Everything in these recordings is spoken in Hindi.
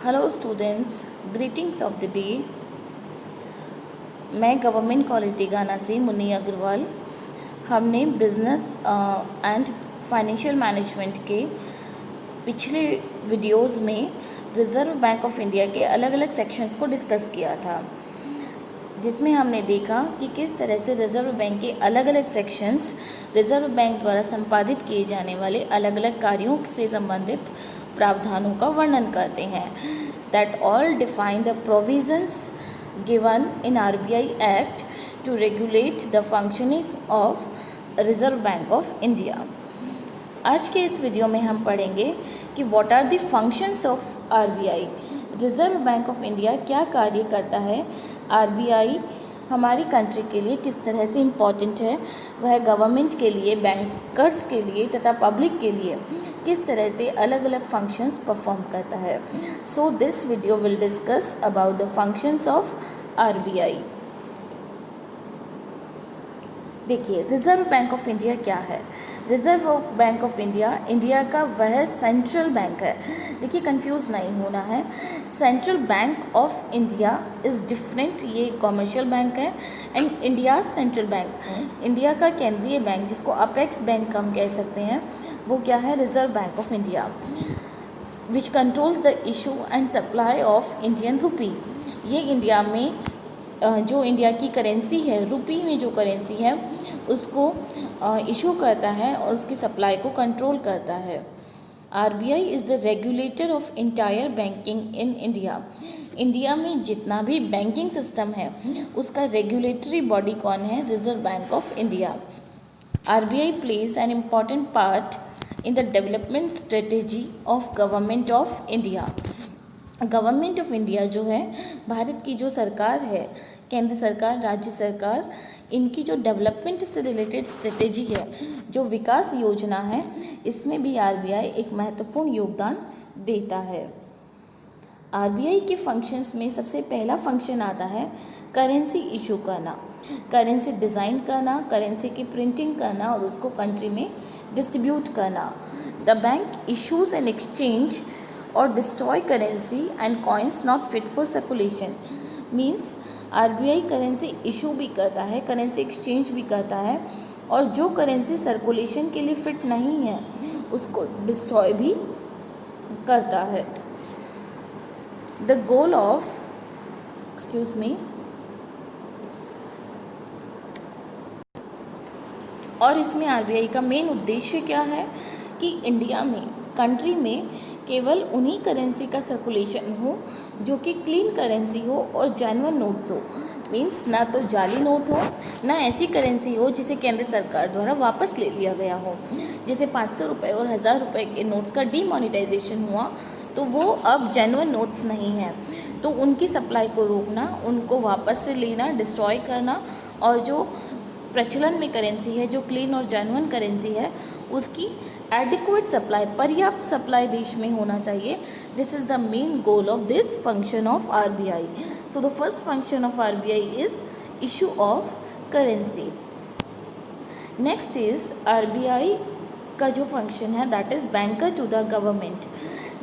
Hello students, greetings of the day. मैं गवर्नमेंट कॉलेज दिगाना से मुन्नी अग्रवाल। हमने बिज़नेस एंड फाइनेंशियल मैनेजमेंट के पिछले वीडियोस में रिज़र्व बैंक ऑफ इंडिया के अलग अलग सेक्शंस को डिस्कस किया था, जिसमें हमने देखा कि किस तरह से रिज़र्व बैंक के अलग अलग सेक्शंस रिज़र्व बैंक द्वारा संपादित किए जाने वाले अलग अलग कार्यों से संबंधित प्रावधानों का वर्णन करते हैं। That all define the provisions given in RBI Act to regulate the functioning of Reserve Bank of India। आज के इस वीडियो में हम पढ़ेंगे कि what are the functions of RBI। Reserve Bank of India क्या कार्य करता है, RBI हमारी कंट्री के लिए किस तरह से इम्पॉर्टेंट है, वह गवर्नमेंट के लिए, बैंकर्स के लिए तथा पब्लिक के लिए किस तरह से अलग अलग फंक्शंस परफॉर्म करता है। So this video will discuss about the functions of RBI। देखिए, रिज़र्व बैंक ऑफ इंडिया क्या है। Reserve Bank of India India का वह सेंट्रल बैंक है। देखिए, कंफ्यूज नहीं होना है। Central bank of India is different, ये कमर्शियल बैंक है, and India central bank, India का केंद्रीय बैंक जिसको अपेक्स बैंक हम कह सकते हैं, वो क्या है, reserve Bank of India, which controls the issue and supply of Indian रुपी। ये इंडिया में जो इंडिया की करेंसी है, रुपी में जो करेंसी है, उसको इशू करता है और उसकी सप्लाई को कंट्रोल करता है। RBI is the regulator of entire banking in India. India में जितना भी बैंकिंग सिस्टम है उसका रेगुलेटरी बॉडी कौन है, reserve Bank of India. RBI plays an important part in the development strategy of government of India. Government of India जो है, भारत की जो सरकार है, केंद्र सरकार, राज्य सरकार, इनकी जो डेवलपमेंट से रिलेटेड स्ट्रेटेजी है, जो विकास योजना है, इसमें भी RBI एक महत्वपूर्ण योगदान देता है। RBI के फंक्शंस में सबसे पहला फंक्शन आता है करेंसी इशू करना, करेंसी डिज़ाइन करना, करेंसी की प्रिंटिंग करना और उसको कंट्री में डिस्ट्रीब्यूट करना। The bank issues an exchange और destroy currency and coins not fit for circulation. Means RBI currency issue भी करता है, करेंसी एक्सचेंज भी करता है, और जो करेंसी सर्कुलेशन के लिए फिट नहीं है उसको डिस्ट्रॉय भी करता है। द गोल ऑफ और इसमें RBI का मेन उद्देश्य क्या है कि इंडिया में, कंट्री में केवल उन्हीं करेंसी का सर्कुलेशन हो जो कि क्लीन करेंसी हो और जेन्युइन नोट्स हो। मीन्स ना तो जाली नोट हो, ना ऐसी करेंसी हो जिसे केंद्र सरकार द्वारा वापस ले लिया गया हो। जैसे 500 रुपये और 1000 रुपये के नोट्स का डीमोनेटाइजेशन हुआ तो वो अब जेन्युइन नोट्स नहीं हैं, तो उनकी सप्लाई को रोकना, उनको वापस से लेना, डिस्ट्रॉय करना, और जो प्रचलन में करेंसी है, जो क्लीन और जेन्युइन करेंसी है, उसकी एडिक्वेट सप्लाई, पर्याप्त सप्लाई देश में होना चाहिए। This is the main goal of this function of RBI। So the first function of RBI is issue of currency. Next is RBI का जो फंक्शन है, that is banker to the government.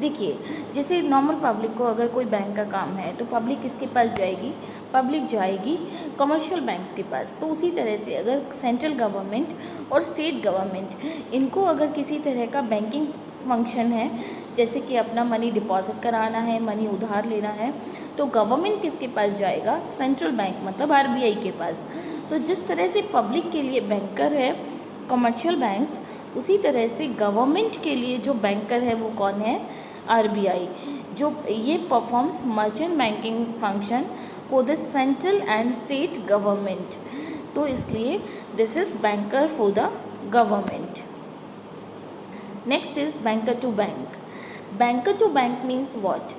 देखिए, जैसे नॉर्मल पब्लिक को अगर कोई बैंक का काम है तो पब्लिक किसके पास जाएगी, पब्लिक जाएगी कमर्शियल बैंक्स के पास। तो उसी तरह से अगर सेंट्रल गवर्नमेंट और स्टेट गवर्नमेंट, इनको अगर किसी तरह का बैंकिंग फंक्शन है, जैसे कि अपना मनी डिपॉजिट कराना है, मनी उधार लेना है, तो गवर्नमेंट किसके पास जाएगा, सेंट्रल बैंक मतलब RBI के पास। तो जिस तरह से पब्लिक के लिए बैंकर है कमर्शियल बैंक्स, उसी तरह से गवर्नमेंट के लिए जो बैंकर है वो कौन है, RBI, जो ये performs merchant banking function for the central and state government. तो इसलिए this is banker for the government. Next is banker to bank. Banker to bank means what.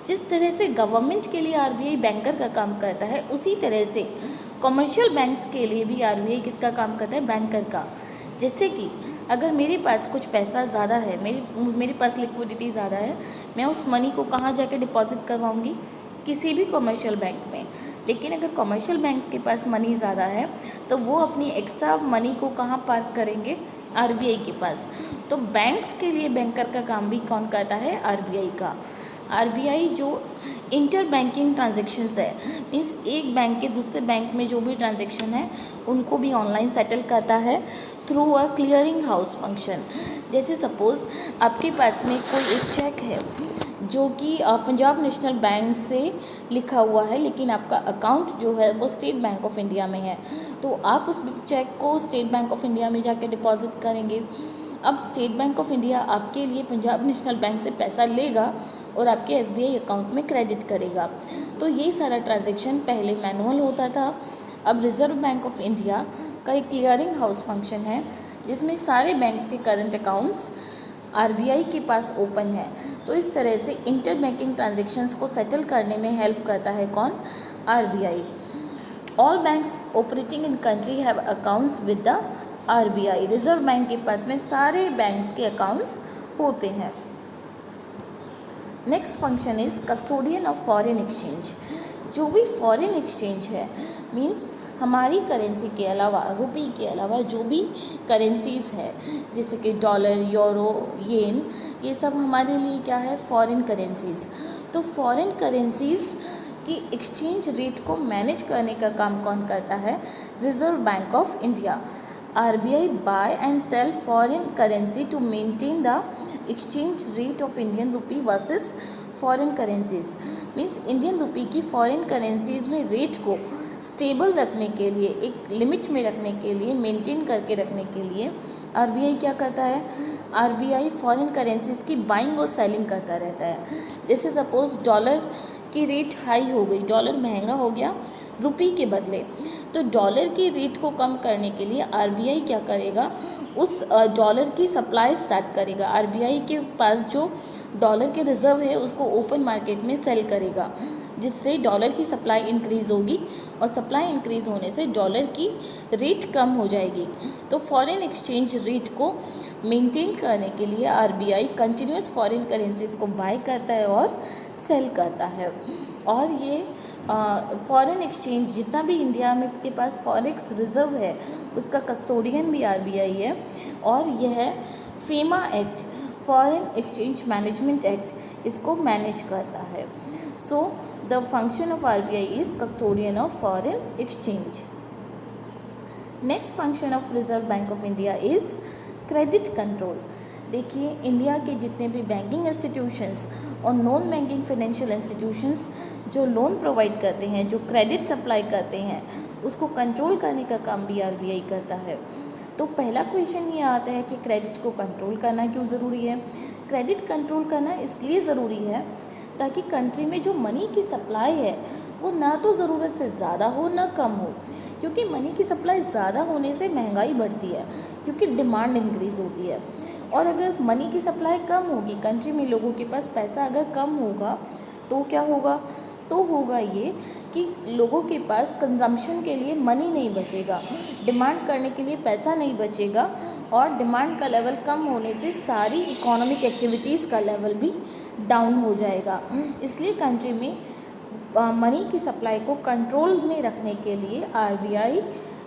जिस तरह से गवर्नमेंट के लिए RBI बैंकर का काम करता है, उसी तरह से कमर्शियल बैंक्स के लिए भी RBI किसका काम करता है, बैंकर का। जैसे कि अगर मेरे पास कुछ पैसा ज़्यादा है, मेरे पास लिक्विडिटी ज़्यादा है, मैं उस मनी को कहाँ जाके डिपॉजिट करवाऊँगी, किसी भी कमर्शियल बैंक में। लेकिन अगर कमर्शियल बैंक्स के पास मनी ज़्यादा है तो वो अपनी एक्स्ट्रा मनी को कहाँ पार्क करेंगे, RBI के पास। तो बैंक्स के लिए बैंकर का काम भी कौन करता है, RBI का। आरबीआई जो इंटर बैंकिंग ट्रांजेक्शन्स है, मीन्स एक बैंक के दूसरे बैंक में जो भी ट्रांजेक्शन है उनको भी ऑनलाइन सेटल करता है through a clearing house function. जैसे सपोज़ आपके पास में कोई एक चेक है जो कि पंजाब नेशनल बैंक से लिखा हुआ है, लेकिन आपका अकाउंट जो है वो स्टेट बैंक ऑफ इंडिया में है, तो आप उस चेक को स्टेट बैंक ऑफ इंडिया में जाके डिपॉजिट करेंगे। अब स्टेट बैंक ऑफ इंडिया आपके लिए पंजाब नेशनल बैंक से पैसा लेगा और आपके एसबीआई अकाउंट में क्रेडिट करेगा। तो ये सारा ट्रांजैक्शन पहले मैनुअल होता था। अब रिज़र्व बैंक ऑफ इंडिया का एक क्लियरिंग हाउस फंक्शन है जिसमें सारे बैंक्स के करंट अकाउंट्स आरबीआई के पास ओपन है। तो इस तरह से इंटर बैंकिंग ट्रांजेक्शन्स को सेटल करने में हेल्प करता है कौन? RBI. All banks operating in country have accounts with the RBI. Reserve bank के पास में सारे बैंक्स के अकाउंट्स होते हैं। Next function is custodian of foreign exchange. जो भी फॉरेन एक्सचेंज है, मीन्स हमारी करेंसी के अलावा, रुपी के अलावा जो भी करेंसीज़ है जैसे कि डॉलर, यूरो, येन, ये सब हमारे लिए क्या है? Foreign currencies. तो फॉरेन करेंसीज़ की एक्सचेंज रेट को मैनेज करने का काम कौन करता है? Reserve Bank of India. RBI buy and sell foreign currency to maintain the exchange rate of Indian rupee versus foreign currencies. Means Indian rupee की फॉरेन करेंसीज में रेट को स्टेबल रखने के लिए, एक लिमिट में रखने के लिए, मेंटेन करके रखने के लिए आरबीआई क्या करता है? आरबीआई फॉरेन करेंसीज की बाइंग और सेलिंग करता रहता है। जैसे सपोज डॉलर की रेट हाई हो गई, डॉलर महंगा हो गया रुपी के बदले, तो डॉलर की रेट को कम करने के लिए आरबीआई क्या करेगा? उस डॉलर की सप्लाई स्टार्ट करेगा। आरबीआई के पास जो डॉलर के रिज़र्व है उसको ओपन मार्केट में सेल करेगा, जिससे डॉलर की सप्लाई इंक्रीज़ होगी और सप्लाई इंक्रीज़ होने से डॉलर की रेट कम हो जाएगी। तो फॉरेन एक्सचेंज रेट को मेंटेन करने के लिए आरबीआई कंटिन्यूस फॉरेन करेंसीज को बाय करता है और सेल करता है। और ये फॉरेन एक्सचेंज जितना भी इंडिया में के पास फॉरेक्स रिज़र्व है उसका कस्टोडियन भी आरबीआई है। और यह FEMA act, foreign exchange management act, इसको मैनेज करता है। So the function of RBI is custodian of foreign exchange. Next function of Reserve Bank of India is credit control. देखिए, इंडिया के जितने भी बैंकिंग इंस्टीट्यूशंस और नॉन बैंकिंग फाइनेंशियल इंस्टीट्यूशंस जो लोन प्रोवाइड करते हैं, जो क्रेडिट सप्लाई करते हैं, उसको कंट्रोल करने का काम भी आरबीआई करता है। तो पहला क्वेश्चन ये आता है कि क्रेडिट को कंट्रोल करना क्यों ज़रूरी है? क्रेडिट कंट्रोल करना इसलिए ज़रूरी है ताकि कंट्री में जो मनी की सप्लाई है वो ना तो ज़रूरत से ज़्यादा हो ना कम हो, क्योंकि मनी की सप्लाई ज़्यादा होने से महंगाई बढ़ती है, क्योंकि डिमांड इंक्रीज़ होती है। और अगर मनी की सप्लाई कम होगी, कंट्री में लोगों के पास पैसा अगर कम होगा तो क्या होगा? तो होगा ये कि लोगों के पास कंजम्पशन के लिए मनी नहीं बचेगा, डिमांड करने के लिए पैसा नहीं बचेगा, और डिमांड का लेवल कम होने से सारी इकोनॉमिक एक्टिविटीज़ का लेवल भी डाउन हो जाएगा। इसलिए कंट्री में मनी की सप्लाई को कंट्रोल में रखने के लिए आरबीआई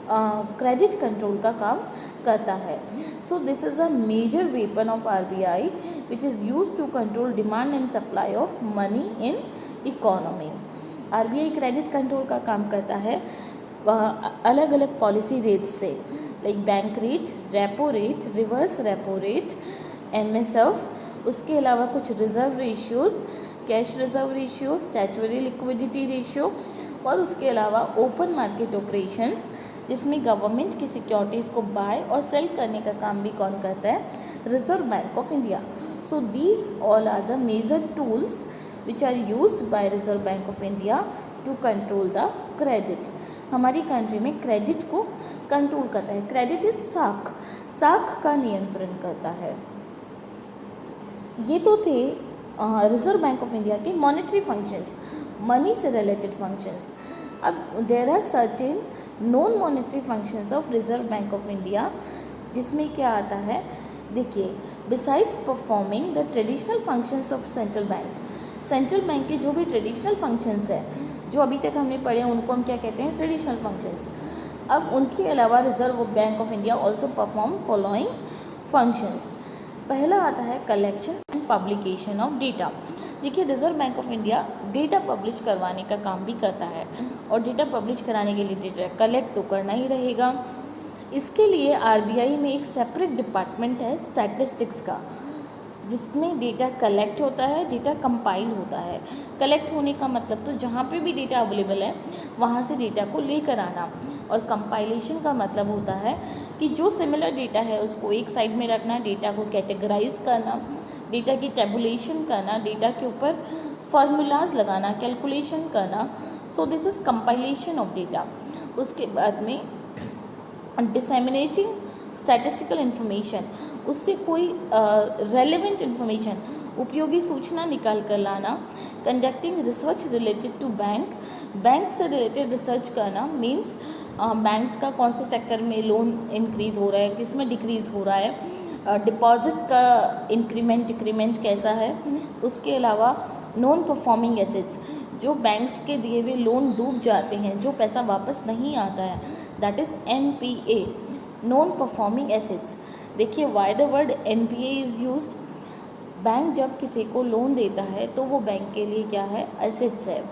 क्रेडिट कंट्रोल का काम करता है। So this is a major weapon of RBI which is used to control demand and supply of money in economy. RBI credit control का काम करता है अलग अलग पॉलिसी रेट से, like bank rate, repo rate, reverse repo rate, MSF, उसके अलावा कुछ reserve ratios, cash reserve ratio, statutory liquidity ratio, और उसके अलावा ओपन मार्केट ऑपरेशंस जिसमें गवर्नमेंट की सिक्योरिटीज़ को बाय और सेल करने का काम भी कौन करता है? Reserve Bank of India. So these all are the major tools which are used by Reserve Bank of India to control the credit। हमारी कंट्री में क्रेडिट को कंट्रोल करता है। क्रेडिट इज साख का नियंत्रण करता है। ये तो थे रिजर्व बैंक ऑफ इंडिया के मॉनेटरी फंक्शंस, मनी से रिलेटेड फंक्शंस। अब there are certain non monetary functions of Reserve Bank of India, जिसमें क्या आता है? देखिए, besides performing the traditional functions of central bank, central bank के जो भी ट्रेडिशनल फंक्शंस हैं जो अभी तक हमने पढ़े हैं उनको हम क्या कहते हैं? Traditional functions. अब उनके अलावा Reserve Bank of India also perform following functions. पहला आता है collection and publication of data. देखिए, Reserve Bank of India data publish करवाने का काम भी करता है, और डेटा पब्लिश कराने के लिए डेटा कलेक्ट तो करना ही रहेगा। इसके लिए आरबीआई में एक सेपरेट डिपार्टमेंट है स्टैटिस्टिक्स का, जिसमें डेटा कलेक्ट होता है, डेटा कंपाइल होता है। कलेक्ट होने का मतलब तो जहाँ पे भी डेटा अवेलेबल है वहाँ से डेटा को लेकर आना, और कंपाइलेशन का मतलब होता है कि जो सिमिलर डेटा है उसको एक साइड में रखना, डेटा को कैटेगराइज करना, डेटा की टेबुलेशन करना, डेटा के ऊपर फार्मूलाज लगाना, कैलकुलेशन करना। सो this is compilation of data. उसके बाद में डिसेमिनेटिंग स्टैटिस्टिकल इन्फॉर्मेशन, उससे कोई रेलेवेंट इन्फॉर्मेशन, उपयोगी सूचना निकाल कर लाना। Conducting research related to bank से रिलेटेड रिसर्च करना, मीन्स बैंक्स का कौन से सेक्टर में लोन इंक्रीज़ हो रहा है, किस में डिक्रीज़ हो रहा है, डिपॉजिट्स का डिक्रीमेंट कैसा है। उसके अलावा नॉन परफॉर्मिंग एसेट्स, जो बैंक्स के दिए हुए लोन डूब जाते हैं, जो पैसा वापस नहीं आता है, that is NPA, non performing assets. देखिए, why the word NPA is used. Bank जब किसी को लोन देता है तो वो बैंक के लिए क्या है, एसेट्स है,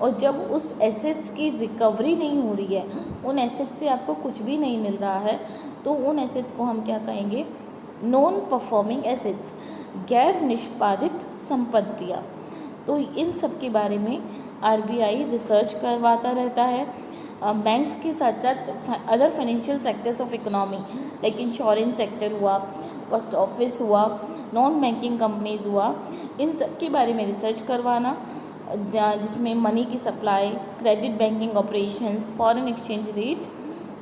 और जब उस एसेट्स की रिकवरी नहीं हो रही है, उन एसेट्स से आपको कुछ भी नहीं मिल रहा है, तो उन एसेट्स को हम क्या कहेंगे, नॉन परफॉर्मिंग एसेट्स, गैर निष्पादित संपत्तियाँ। तो इन सब के बारे में आरबीआई रिसर्च करवाता रहता है। बैंक्स के साथ साथ other financial sectors of economy like insurance sector हुआ, पोस्ट ऑफिस हुआ, नॉन बैंकिंग कंपनीज हुआ, इन सब के बारे में रिसर्च करवाना, जिसमें मनी की supply, credit banking operations, foreign exchange rate.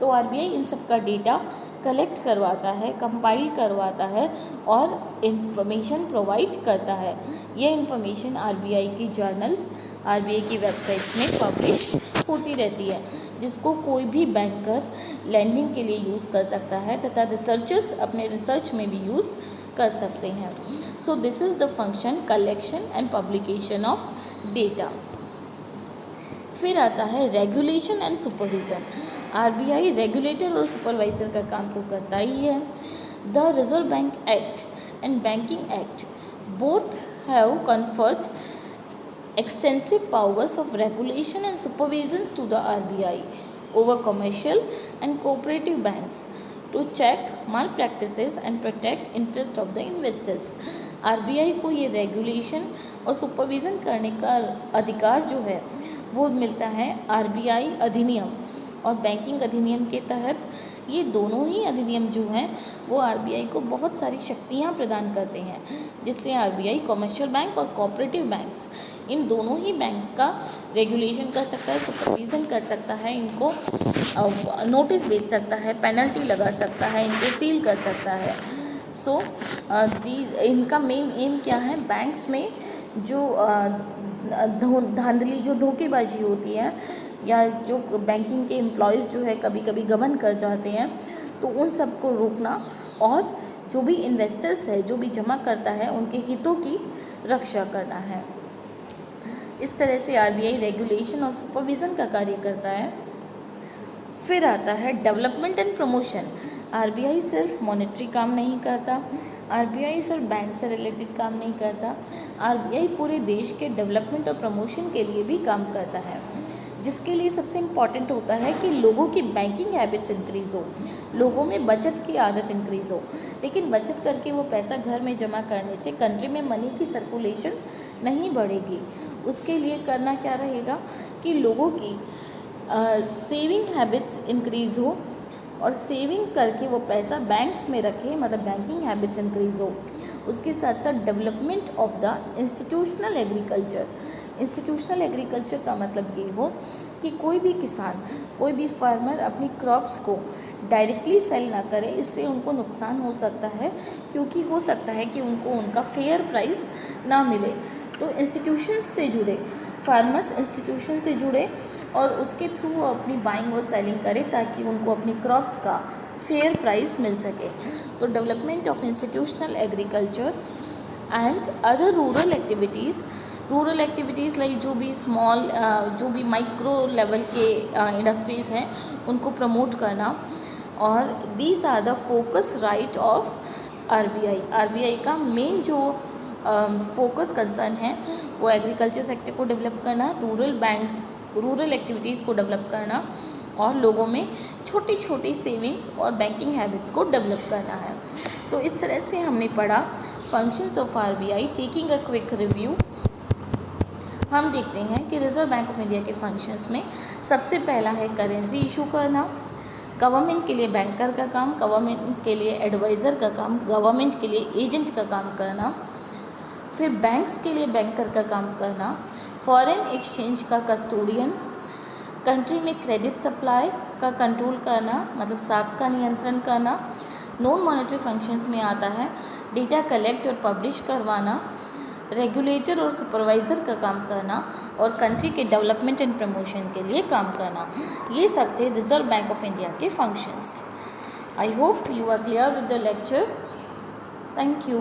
तो आरबीआई इन सब का डेटा कलेक्ट करवाता है, कंपाइल करवाता है और इंफॉर्मेशन प्रोवाइड करता है। ये इंफॉर्मेशन आरबीआई की जर्नल्स, आरबीआई की वेबसाइट्स में पब्लिश होती रहती है, जिसको कोई भी बैंकर लैंडिंग के लिए यूज़ कर सकता है तथा रिसर्चर्स अपने रिसर्च में भी यूज़ कर सकते हैं। सो this is the function collection and publication of data. फिर आता है regulation and supervision. RBI regulator और सुपरवाइज़र का काम तो करता ही है। The reserve bank act and banking act both have conferred extensive powers of regulation and supervisions to the RBI over commercial and cooperative banks to check malpractices and protect interest of the investors। RBI को ये रेगुलेशन और सुपरविज़न करने का अधिकार जो है वो मिलता है आरबीआई अधिनियम और बैंकिंग अधिनियम के तहत। ये दोनों ही अधिनियम जो हैं वो आरबीआई को बहुत सारी शक्तियाँ प्रदान करते हैं, जिससे आरबीआई कमर्शियल बैंक और कोऑपरेटिव बैंक्स, इन दोनों ही बैंक्स का रेगुलेशन कर सकता है, सुपरविज़न कर सकता है, इनको नोटिस भेज सकता है, पेनल्टी लगा सकता है, इनको सील कर सकता है। सो इनका मेन एम क्या है, बैंक्स में जो धांधली, जो धोखेबाजी होती है, या जो बैंकिंग के एम्प्लॉयज़ जो है कभी कभी गबन कर जाते हैं, तो उन सब को रोकना, और जो भी इन्वेस्टर्स है, जो भी जमा करता है, उनके हितों की रक्षा करना है। इस तरह से आरबीआई रेगुलेशन और सुपरविज़न का कार्य करता है। फिर आता है डेवलपमेंट एंड प्रमोशन। आरबीआई सिर्फ मॉनेटरी काम नहीं करता, आरबीआई सिर्फ बैंक से रिलेटेड काम नहीं करता, आरबीआई पूरे देश के डेवलपमेंट और प्रमोशन के लिए भी काम करता है, जिसके लिए सबसे इम्पॉर्टेंट होता है कि लोगों की बैंकिंग हैबिट्स इंक्रीज़ हो, लोगों में बचत की आदत इंक्रीज़ हो। लेकिन बचत करके वो पैसा घर में जमा करने से कंट्री में मनी की सर्कुलेशन नहीं बढ़ेगी। उसके लिए करना क्या रहेगा कि लोगों की सेविंग हैबिट्स इंक्रीज़ हो, और सेविंग करके वो पैसा बैंक्स में रखे, मतलब बैंकिंग हैबिट्स इंक्रीज़ हो। उसके साथ साथ development of the institutional agriculture. Institutional agriculture का मतलब ये हो कि कोई भी किसान, कोई भी फार्मर अपनी क्रॉप्स को डायरेक्टली सेल ना करे, इससे उनको नुकसान हो सकता है, क्योंकि हो सकता है कि उनको उनका फेयर प्राइस ना मिले। तो इंस्टीट्यूशंस से जुड़े, फार्मर्स इंस्टीट्यूशन से जुड़े और उसके थ्रू अपनी बाइंग और सेलिंग करें, ताकि उनको अपनी क्रॉप्स का फेयर प्राइस मिल सके। तो development of institutional agriculture and other rural activities like जो भी स्मॉल, जो भी माइक्रो लेवल के इंडस्ट्रीज़ हैं, उनको प्रमोट करना। और these are the focus right of RBI. RBI का मेन जो फोकस कंसर्न है वो एग्रीकल्चर सेक्टर को डेवलप करना, रूरल एक्टिविटीज़ को डेवलप करना और लोगों में छोटी छोटी सेविंग्स और बैंकिंग हैबिट्स को डेवलप करना है। तो इस तरह से हमने पढ़ा functions of RBI. Taking a quick review, हम देखते हैं कि रिजर्व बैंक ऑफ इंडिया के फंक्शंस में सबसे पहला है करेंसी इशू करना, गवर्नमेंट के लिए बैंकर का काम, गवर्नमेंट के लिए एडवाइज़र का काम, गवर्नमेंट के लिए एजेंट का काम करना, फिर बैंक्स के लिए बैंकर का काम करना, फॉरेन एक्सचेंज का कस्टोडियन, कंट्री में क्रेडिट सप्लाई का कंट्रोल करना मतलब साख का नियंत्रण करना। नॉन मॉनेटरी फंक्शंस में आता है डेटा कलेक्ट और पब्लिश करवाना, रेगुलेटर और सुपरवाइज़र का काम करना और कंट्री के डेवलपमेंट एंड प्रमोशन के लिए काम करना। ये सब थे रिजर्व बैंक ऑफ इंडिया के functions. I hope you are clear with the lecture. Thank you.